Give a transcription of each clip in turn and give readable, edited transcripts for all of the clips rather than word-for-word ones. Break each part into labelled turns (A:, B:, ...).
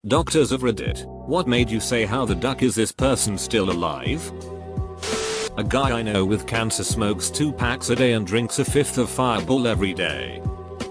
A: Doctors of Reddit, what made you say how the duck is this person still alive? A guy I know with cancer smokes 2 packs a day and drinks a fifth of Fireball every day.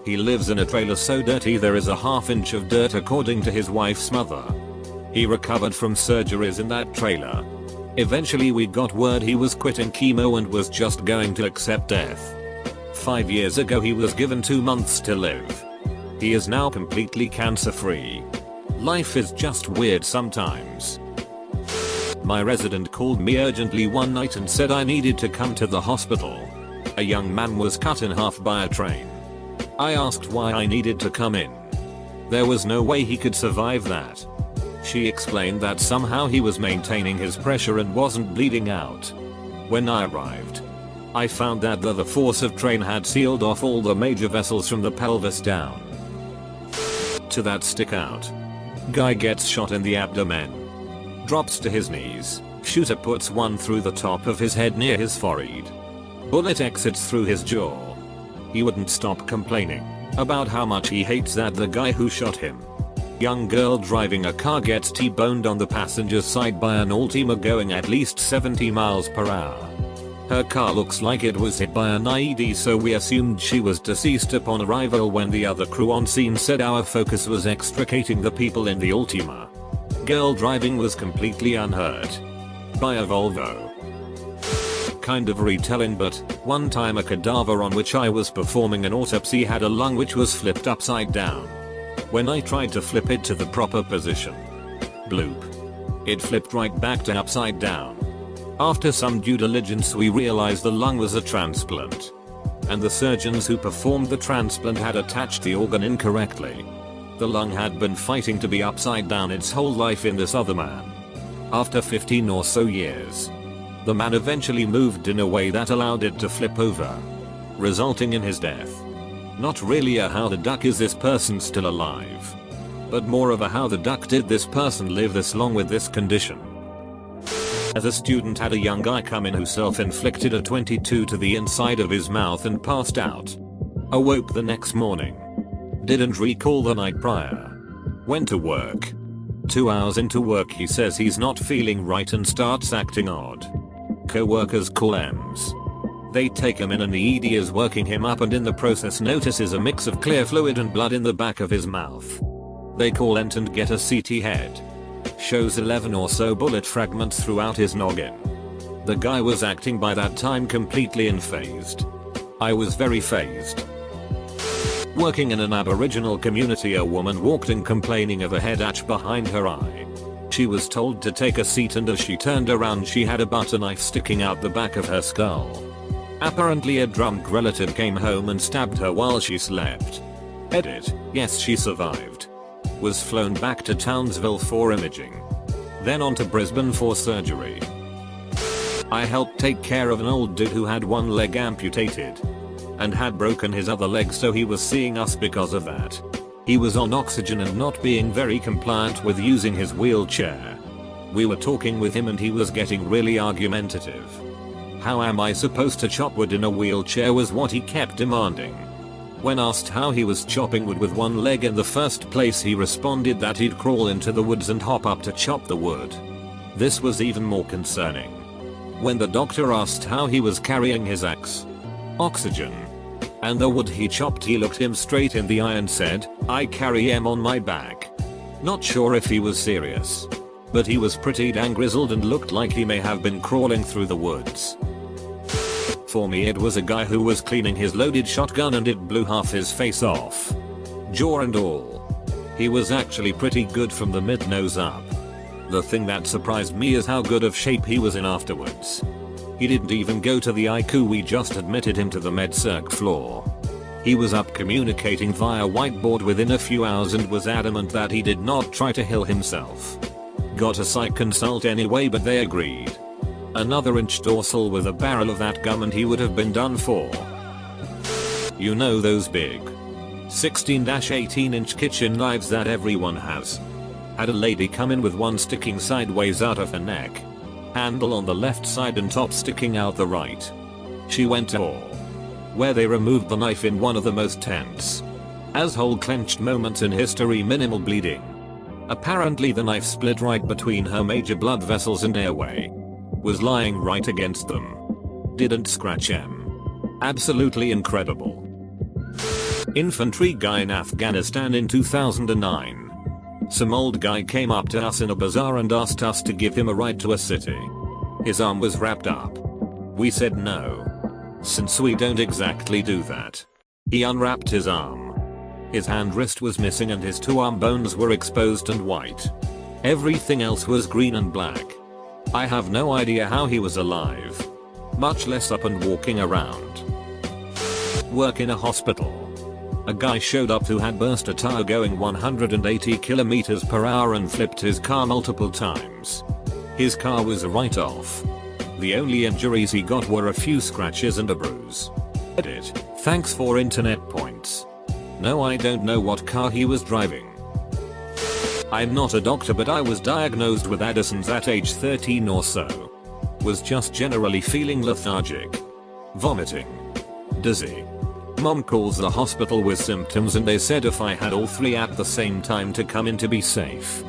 A: He lives in a trailer so dirty there is a ½ inch of dirt according to his wife's mother. He recovered from surgeries in that trailer. Eventually we got word he was quitting chemo and was just going to accept death. 5 years ago he was given 2 months to live. He is now completely cancer free. Life is just weird sometimes. My resident called me urgently one night and said I needed to come to the hospital. A young man was cut in half by a train. I asked why I needed to come in. There was no way he could survive that. She explained that somehow he was maintaining his pressure and wasn't bleeding out. When I arrived, I found that the force of train had sealed off all the major vessels from the pelvis down to that stick out. Guy gets shot in the abdomen. Drops to his knees. Shooter puts one through the top of his head near his forehead. Bullet exits through his jaw. He wouldn't stop complaining about how much he hates the guy who shot him. Young girl driving a car gets T-boned on the passenger side by an Altima going at least 70 miles per hour. Her car looks like it was hit by an IED, so we assumed she was deceased upon arrival when the other crew on scene said our focus was extricating the people in the Altima. Girl driving was completely unhurt by a Volvo. Kind of retelling, but one time a cadaver on which I was performing an autopsy had a lung which was flipped upside down. When I tried to flip it to the proper position, bloop, it flipped right back to upside down. After some due diligence we realized the lung was a transplant. And the surgeons who performed the transplant had attached the organ incorrectly. The lung had been fighting to be upside down its whole life in this other man. After 15 or so years, the man eventually moved in a way that allowed it to flip over, resulting in his death. Not really a how the duck is this person still alive, but more of a how the duck did this person live this long with this condition. As a student had a young guy come in who self-inflicted a 22 to the inside of his mouth and passed out. Awoke the next morning. Didn't recall the night prior. Went to work. 2 hours into work he says he's not feeling right and starts acting odd. Co-workers call EMS. They take him in and the ED is working him up and in the process notices a mix of clear fluid and blood in the back of his mouth. They call ENT and get a CT head. Shows 11 or so bullet fragments throughout his noggin. The guy was acting by that time completely unfazed. I was very fazed. Working in an Aboriginal community, a woman walked in complaining of a head itch behind her eye. She was told to take a seat and as she turned around she had a butter knife sticking out the back of her skull. Apparently a drunk relative came home and stabbed her while she slept. Edit, yes, she survived. Was flown back to Townsville for imaging. Then on to Brisbane for surgery. I helped take care of an old dude who had one leg amputated and had broken his other leg, so he was seeing us because of that. He was on oxygen and not being very compliant with using his wheelchair. We were talking with him and he was getting really argumentative. How am I supposed to chop wood in a wheelchair was what he kept demanding. When asked how he was chopping wood with one leg in the first place, he responded that he'd crawl into the woods and hop up to chop the wood. This was even more concerning. When the doctor asked how he was carrying his axe, oxygen, and the wood he chopped, he looked him straight in the eye and said, "I carry M on my back." Not sure if he was serious, but he was pretty dang grizzled and looked like he may have been crawling through the woods. For me it was a guy who was cleaning his loaded shotgun and it blew half his face off. Jaw and all. He was actually pretty good from the mid-nose up. The thing that surprised me is how good of shape he was in afterwards. He didn't even go to the ICU, we just admitted him to the med-surg floor. He was up communicating via whiteboard within a few hours and was adamant that he did not try to heal himself. Got a psych consult anyway, but they agreed. Another inch dorsal with a barrel of that gum and he would have been done for. You know those big 16-18 inch kitchen knives that everyone has. Had a lady come in with one sticking sideways out of her neck, handle on the left side and top sticking out the right. She went to all, where they removed the knife in one of the most tense, asshole clenched moments in history, minimal bleeding. Apparently the knife split right between her major blood vessels and airway. Was lying right against them. Didn't scratch em. Absolutely incredible. Infantry guy in Afghanistan in 2009. Some old guy came up to us in a bazaar and asked us to give him a ride to a city. His arm was wrapped up. We said no, since we don't exactly do that. He unwrapped his arm. His hand wrist was missing and his two arm bones were exposed and white. Everything else was green and black. I have no idea how he was alive, much less up and walking around. Work in a hospital. A guy showed up who had burst a tire going 180 km/h and flipped his car multiple times. His car was a write-off. The only injuries he got were a few scratches and a bruise. Edit. Thanks for internet points. No, I don't know what car he was driving. I'm not a doctor, but I was diagnosed with Addison's at age 13 or so. Was just generally feeling lethargic. Vomiting. Dizzy. Mom calls the hospital with symptoms and they said if I had all three at the same time to come in to be safe.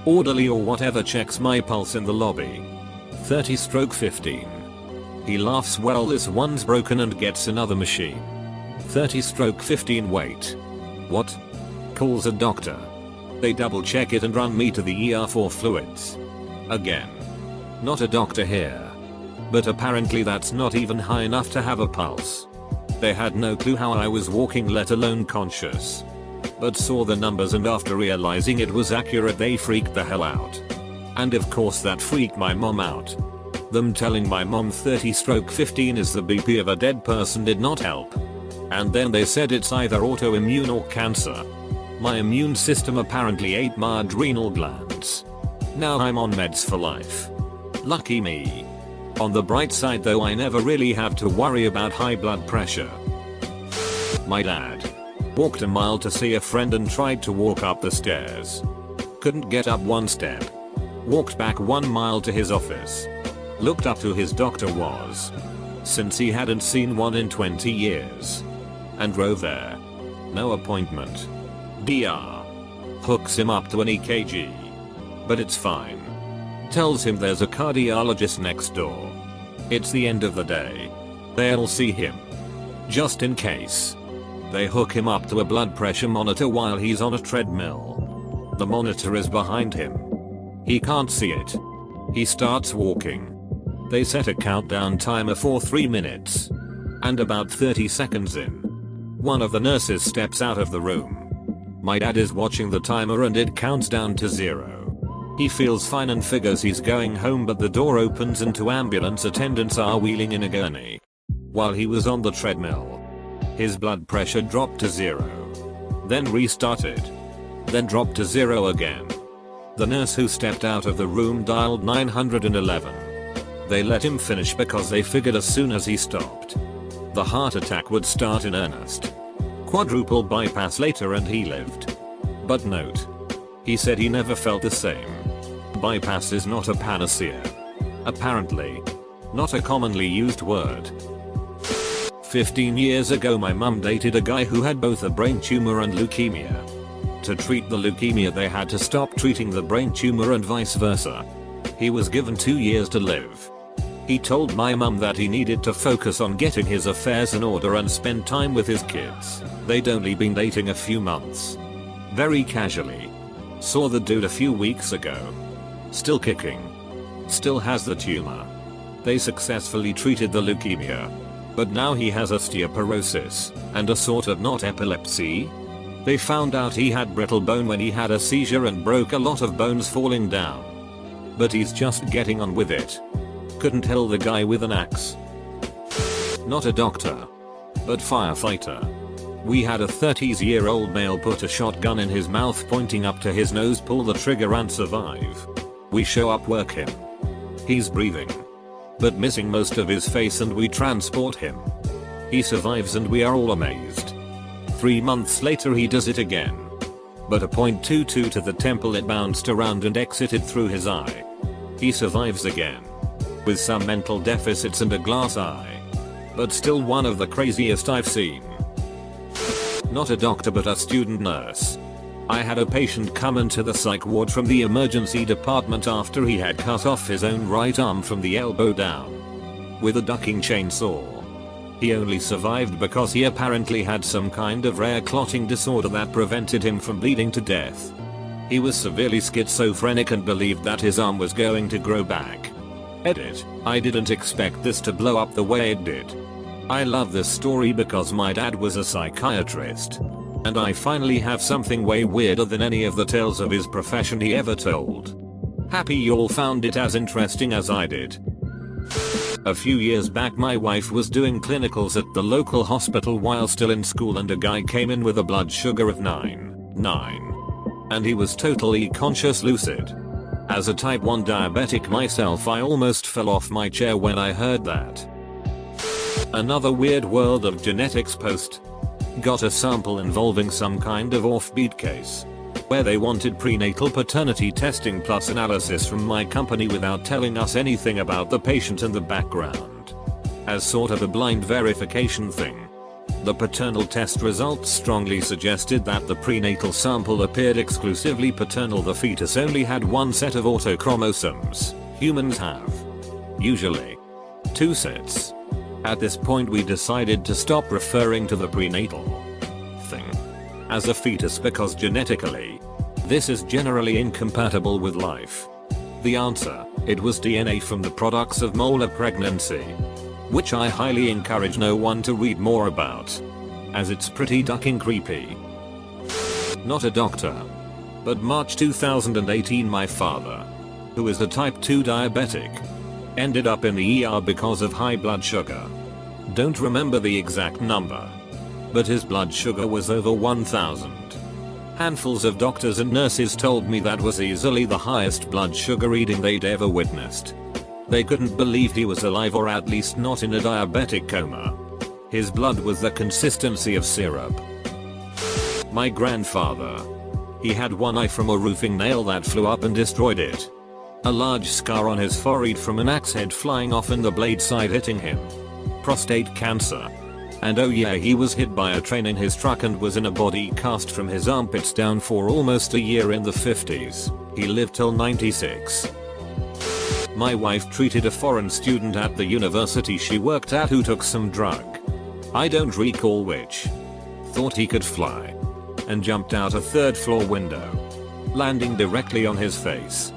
A: Orderly or whatever checks my pulse in the lobby. 30/15. He laughs, well this one's broken, and gets another machine. 30/15 wait. What? Calls a doctor. They double check it and run me to the ER for fluids. Again. Not a doctor here. But apparently that's not even high enough to have a pulse. They had no clue how I was walking, let alone conscious. But saw the numbers and after realizing it was accurate they freaked the hell out. And of course that freaked my mom out. Them telling my mom 30/15 is the BP of a dead person did not help. And then they said it's either autoimmune or cancer. My immune system apparently ate my adrenal glands. Now I'm on meds for life. Lucky me. On the bright side though, I never really have to worry about high blood pressure. My dad walked a mile to see a friend and tried to walk up the stairs. Couldn't get up one step. Walked back 1 mile to his office. Looked up who his doctor was, since he hadn't seen one in 20 years. And drove there. No appointment. DR. Hooks him up to an EKG. But it's fine. Tells him there's a cardiologist next door. It's the end of the day. They'll see him. Just in case. They hook him up to a blood pressure monitor while he's on a treadmill. The monitor is behind him. He can't see it. He starts walking. They set a countdown timer for 3 minutes. And about 30 seconds in, one of the nurses steps out of the room. My dad is watching the timer and it counts down to 0. He feels fine and figures he's going home, but the door opens and two ambulance attendants are wheeling in a gurney. While he was on the treadmill, his blood pressure dropped to 0. Then restarted. Then dropped to 0 again. The nurse who stepped out of the room dialed 911. They let him finish because they figured as soon as he stopped, the heart attack would start in earnest. Quadruple bypass later and he lived. But note, he said he never felt the same. Bypass is not a panacea. Apparently. Not a commonly used word. 15 years ago my mum dated a guy who had both a brain tumor and leukemia. To treat the leukemia they had to stop treating the brain tumor and vice versa. He was given 2 years to live. He told my mum that he needed to focus on getting his affairs in order and spend time with his kids. They'd only been dating a few months. Very casually. Saw the dude a few weeks ago. Still kicking. Still has the tumor. They successfully treated the leukemia. But now he has osteoporosis, and a sort of not epilepsy. They found out he had brittle bone when he had a seizure and broke a lot of bones falling down. But he's just getting on with it. Couldn't kill the guy with an axe. Not a doctor, but firefighter. We had a 30-year-old male put a shotgun in his mouth pointing up to his nose, pull the trigger and survive. We show up, work him. He's breathing, but missing most of his face, and we transport him. He survives and we are all amazed. 3 months later he does it again. But a .22 to the temple, it bounced around and exited through his eye. He survives again. With some mental deficits and a glass eye. But still one of the craziest I've seen. Not a doctor but a student nurse. I had a patient come into the psych ward from the emergency department after he had cut off his own right arm from the elbow down with a ducking chainsaw. He only survived because he apparently had some kind of rare clotting disorder that prevented him from bleeding to death. He was severely schizophrenic and believed that his arm was going to grow back. Edit. I didn't expect this to blow up the way it did. I love this story because my dad was a psychiatrist. And I finally have something way weirder than any of the tales of his profession he ever told. Happy y'all found it as interesting as I did. A few years back my wife was doing clinicals at the local hospital while still in school and a guy came in with a blood sugar of 9. And he was totally conscious lucid. As a type 1 diabetic myself, I almost fell off my chair when I heard that. Another weird world of genetics post. Got a sample involving some kind of offbeat case where they wanted prenatal paternity testing plus analysis from my company without telling us anything about the patient and the background. As sort of a blind verification thing. The paternal test results strongly suggested that the prenatal sample appeared exclusively paternal. The fetus only had one set of autochromosomes. Humans have usually 2 sets. At this point we decided to stop referring to the prenatal thing as a fetus because genetically, this is generally incompatible with life. The answer, it was DNA from the products of molar pregnancy. Which I highly encourage no one to read more about, as it's pretty ducking creepy. Not a doctor. But March 2018 my father, who is a type 2 diabetic, ended up in the ER because of high blood sugar. Don't remember the exact number. But his blood sugar was over 1000. Handfuls of doctors and nurses told me that was easily the highest blood sugar reading they'd ever witnessed. They couldn't believe he was alive, or at least not in a diabetic coma. His blood was the consistency of syrup. My grandfather. He had one eye from a roofing nail that flew up and destroyed it. A large scar on his forehead from an axe head flying off and the blade side hitting him. Prostate cancer. And oh yeah, he was hit by a train in his truck and was in a body cast from his armpits down for almost a year in the 50s. He lived till 96. My wife treated a foreign student at the university she worked at who took some drug. I don't recall which. Thought he could fly. And jumped out a 3rd floor window. Landing directly on his face.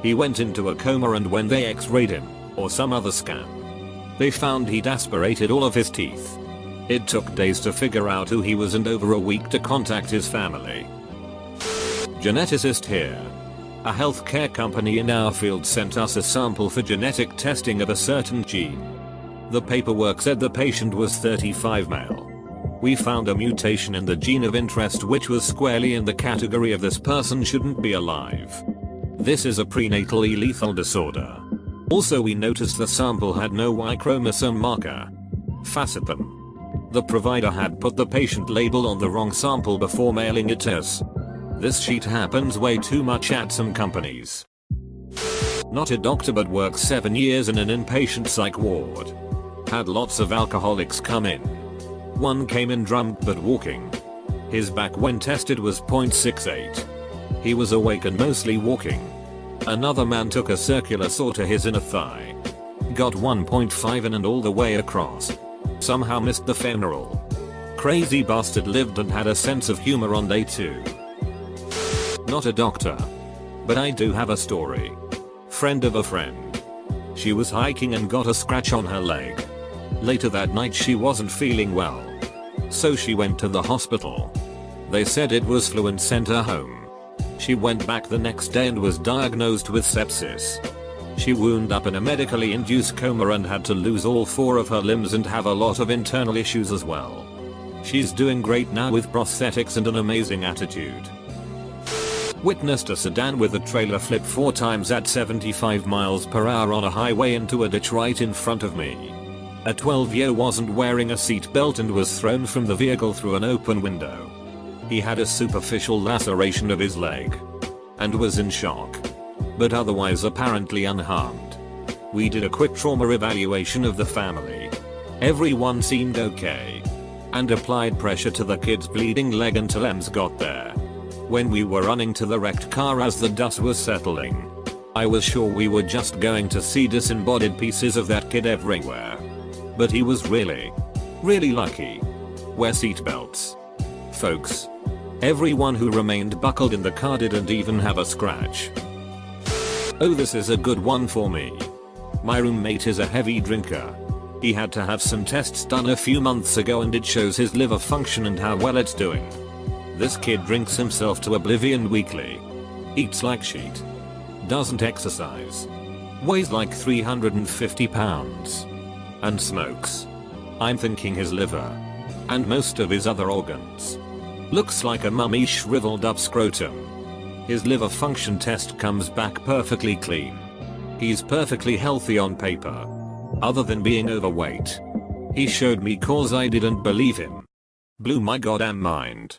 A: He went into a coma, and when they x-rayed him, or some other scan, they found he'd aspirated all of his teeth. It took days to figure out who he was and over a week to contact his family. Geneticist here. A healthcare company in our field sent us a sample for genetic testing of a certain gene. The paperwork said the patient was 35 male. We found a mutation in the gene of interest which was squarely in the category of this person shouldn't be alive. This is a prenatally lethal disorder. Also we noticed the sample had no Y chromosome marker. Facetin. The provider had put the patient label on the wrong sample before mailing it to us. This shit happens way too much at some companies. Not a doctor but worked 7 years in an inpatient psych ward. Had lots of alcoholics come in. One came in drunk but walking. His back when tested was 0.68. He was awake and mostly walking. Another man took a circular saw to his inner thigh. Got 1.5 in and all the way across. Somehow missed the femoral. Crazy bastard lived and had a sense of humor on day 2. Not a doctor. But I do have a story. Friend of a friend. She was hiking and got a scratch on her leg. Later that night she wasn't feeling well. So she went to the hospital. They said it was flu and sent her home. She went back the next day and was diagnosed with sepsis. She wound up in a medically induced coma and had to lose all 4 of her limbs and have a lot of internal issues as well. She's doing great now with prosthetics and an amazing attitude. Witnessed a sedan with a trailer flip 4 times at 75 miles per hour on a highway into a ditch right in front of me. A 12-year-old wasn't wearing a seatbelt and was thrown from the vehicle through an open window. He had a superficial laceration of his leg and was in shock, but otherwise apparently unharmed. We did a quick trauma evaluation of the family. Everyone seemed okay and applied pressure to the kid's bleeding leg until EMS got there. When we were running to the wrecked car as the dust was settling, I was sure we were just going to see disembodied pieces of that kid everywhere. But he was really lucky. Wear seatbelts, folks. Everyone who remained buckled in the car didn't even have a scratch. Oh, this is a good one for me. My roommate is a heavy drinker. He had to have some tests done a few months ago and it shows his liver function and how well it's doing. This kid drinks himself to oblivion weekly. Eats like shit. Doesn't exercise. Weighs like 350 pounds. And smokes. I'm thinking his liver. And most of his other organs. Looks like a mummy shriveled up scrotum. His liver function test comes back perfectly clean. He's perfectly healthy on paper. Other than being overweight. He showed me cause I didn't believe him. Blew my goddamn mind.